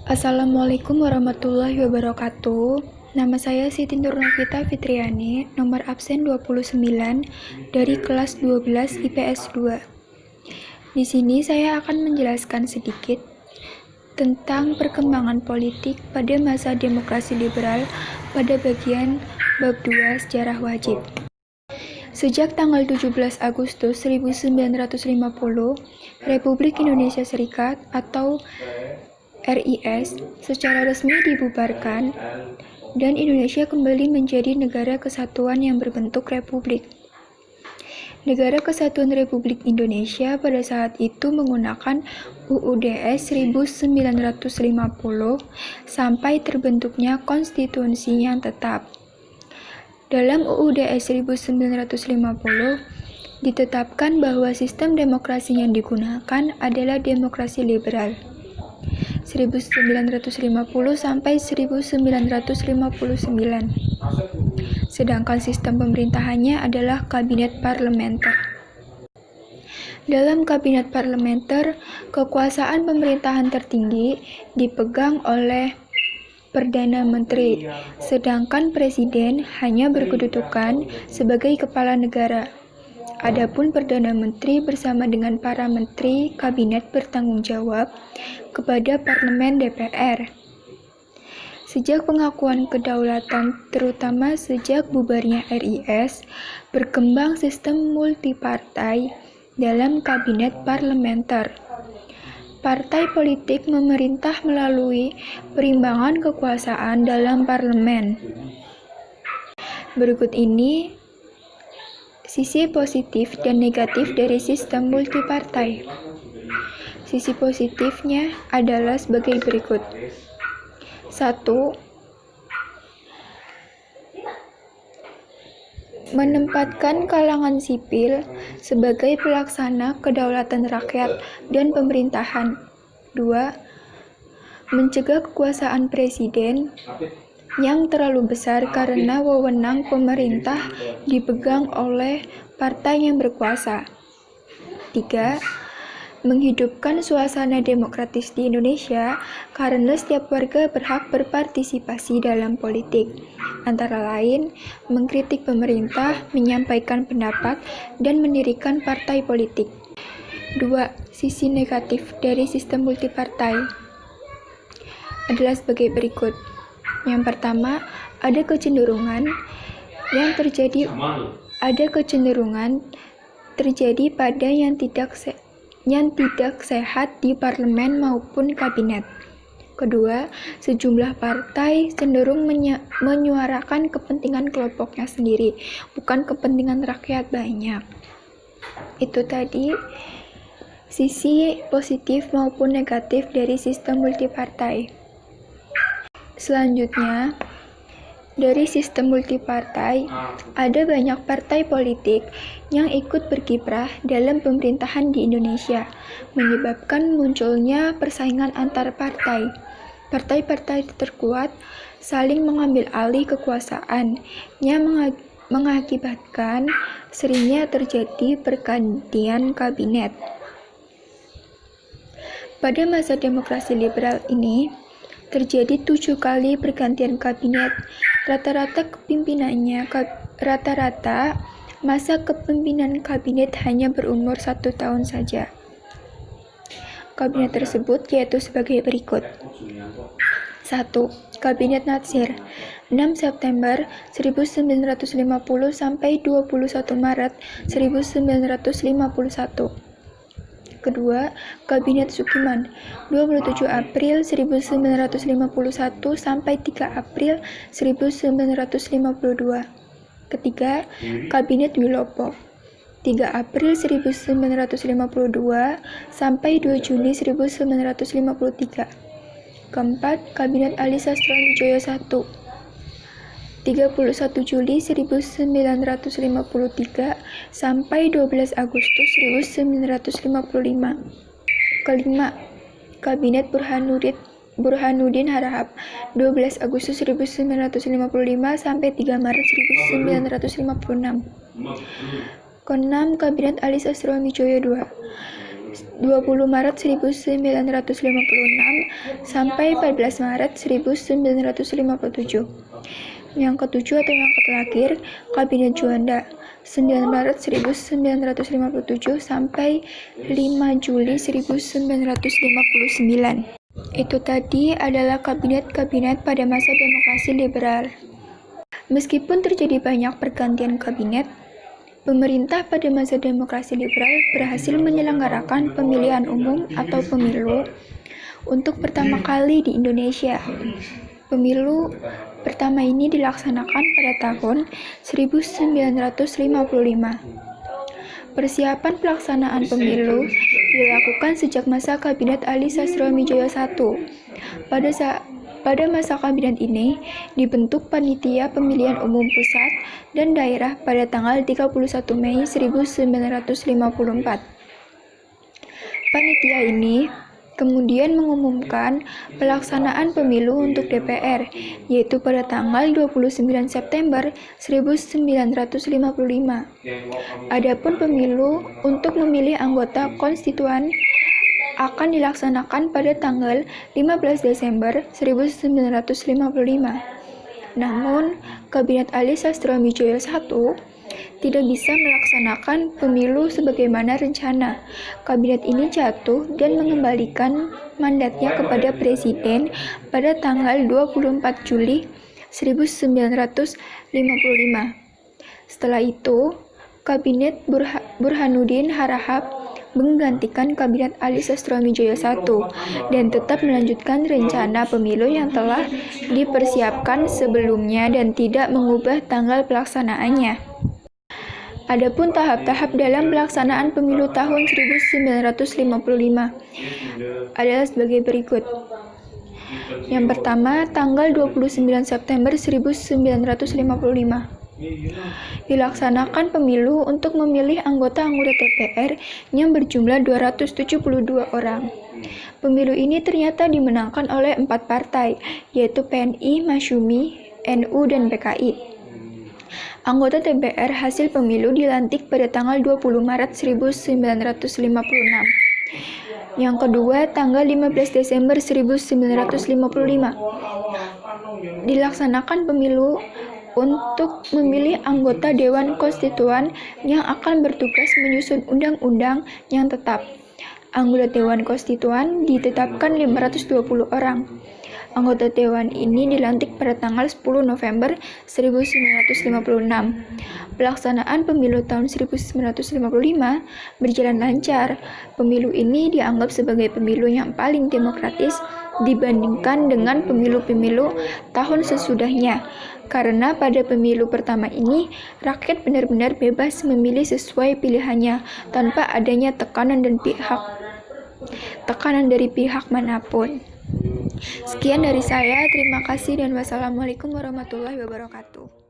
Assalamualaikum warahmatullahi wabarakatuh. Nama saya Siti Nurnovita Fitriani, nomor absen 29 dari kelas 12 IPS 2. Di sini saya akan menjelaskan sedikit tentang perkembangan politik pada masa demokrasi liberal pada bagian bab 2 sejarah wajib. Sejak tanggal 17 Agustus 1950, Republik Indonesia Serikat atau RIS secara resmi dibubarkan dan Indonesia kembali menjadi negara kesatuan yang berbentuk republik. Negara Kesatuan Republik Indonesia pada saat itu menggunakan UUDS 1950 sampai terbentuknya konstitusi yang tetap. Dalam UUDS 1950 ditetapkan bahwa sistem demokrasi yang digunakan adalah demokrasi liberal. 1950 sampai 1959. Sedangkan sistem pemerintahannya adalah kabinet parlementer. Dalam kabinet parlementer, kekuasaan pemerintahan tertinggi dipegang oleh Perdana Menteri, sedangkan Presiden hanya berkedudukan sebagai kepala negara. Adapun Perdana Menteri bersama dengan para menteri kabinet bertanggung jawab kepada parlemen DPR. Sejak pengakuan kedaulatan, terutama sejak bubarnya RIS, berkembang sistem multipartai dalam kabinet parlementer. Partai politik memerintah melalui perimbangan kekuasaan dalam parlemen. Berikut ini sisi positif dan negatif dari sistem multipartai. Sisi positifnya adalah sebagai berikut. 1. Menempatkan kalangan sipil sebagai pelaksana kedaulatan rakyat dan pemerintahan. 2. Mencegah kekuasaan presiden yang terlalu besar karena wewenang pemerintah dipegang oleh partai yang berkuasa. 3. Menghidupkan suasana demokratis di Indonesia karena setiap warga berhak berpartisipasi dalam politik, antara lain mengkritik pemerintah, menyampaikan pendapat, dan mendirikan partai politik. 2. Sisi negatif dari sistem multipartai adalah sebagai berikut. Yang pertama, ada kecenderungan terjadi pada yang tidak sehat di parlemen maupun kabinet. Kedua, sejumlah partai cenderung menyuarakan kepentingan kelompoknya sendiri, bukan kepentingan rakyat banyak. Itu tadi sisi positif maupun negatif dari sistem multipartai. Selanjutnya, dari sistem multipartai, ada banyak partai politik yang ikut berkiprah dalam pemerintahan di Indonesia, menyebabkan munculnya persaingan antar partai. Partai-partai terkuat saling mengambil alih kekuasaan, yang mengakibatkan seringnya terjadi pergantian kabinet. Pada masa demokrasi liberal ini, terjadi 7 kali pergantian kabinet. Rata-rata masa kepemimpinan kabinet hanya berumur 1 tahun saja. Kabinet tersebut yaitu sebagai berikut. 1. Kabinet Natsir, 6 September 1950 sampai 21 Maret 1951. Kedua, Kabinet Sukiman, 27 April 1951 sampai 3 April 1952. Ketiga, Kabinet Wilopo, 3 April 1952 sampai 2 Juni 1953. Keempat, Kabinet Ali Sastroamidjojo I, 31 Juli 1953 sampai 12 Agustus 1955. Kelima, Kabinet Burhanuddin Harahap, 12 Agustus 1955 sampai 3 Maret 1956. Keenam, Kabinet Ali Sastroamidjojo II, 20 Maret 1956 sampai 14 Maret 1957. Yang ketujuh atau yang terakhir, Kabinet Juanda 9 Maret 1957 sampai 5 Juli 1959. Itu tadi adalah kabinet-kabinet pada masa demokrasi liberal. Meskipun terjadi banyak pergantian kabinet, pemerintah pada masa demokrasi liberal berhasil menyelenggarakan pemilihan umum atau pemilu untuk pertama kali di Indonesia. Pemilu pertama ini dilaksanakan pada tahun 1955. Persiapan pelaksanaan pemilu dilakukan sejak masa Kabinet Ali Sastronarmidjoyo I. Pada masa kabinet ini dibentuk Panitia Pemilihan Umum Pusat dan Daerah pada tanggal 31 Mei 1954. Panitia ini kemudian mengumumkan pelaksanaan pemilu untuk DPR, yaitu pada tanggal 29 September 1955. Adapun pemilu untuk memilih anggota konstituan akan dilaksanakan pada tanggal 15 Desember 1955. Namun, Kabinet Ali Sastronarmidjoyo I tidak bisa melaksanakan pemilu sebagaimana rencana. Kabinet ini jatuh dan mengembalikan mandatnya kepada Presiden pada tanggal 24 Juli 1955. Setelah itu, Kabinet Burhanuddin Harahap menggantikan Kabinet Ali Sastronarmidjoyo I dan tetap melanjutkan rencana pemilu yang telah dipersiapkan sebelumnya dan tidak mengubah tanggal pelaksanaannya. Adapun tahap-tahap dalam pelaksanaan pemilu tahun 1955 adalah sebagai berikut. Yang pertama, tanggal 29 September 1955. Dilaksanakan pemilu untuk memilih anggota-anggota DPR yang berjumlah 272 orang. Pemilu ini ternyata dimenangkan oleh 4 partai, yaitu PNI, Masyumi, NU, dan PKI. Anggota DPR hasil pemilu dilantik pada tanggal 20 Maret 1956. Yang kedua, tanggal 15 Desember 1955. Dilaksanakan pemilu untuk memilih anggota Dewan Konstituan yang akan bertugas menyusun undang-undang yang tetap. Anggota Dewan Konstituan ditetapkan 520 orang. Anggota Dewan ini dilantik pada tanggal 10 November 1956. Pelaksanaan pemilu tahun 1955 berjalan lancar. Pemilu ini dianggap sebagai pemilu yang paling demokratis dibandingkan dengan pemilu-pemilu tahun sesudahnya. Karena pada pemilu pertama ini, rakyat benar-benar bebas memilih sesuai pilihannya tanpa adanya tekanan dari pihak manapun. Sekian dari saya, terima kasih dan wassalamualaikum warahmatullahi wabarakatuh.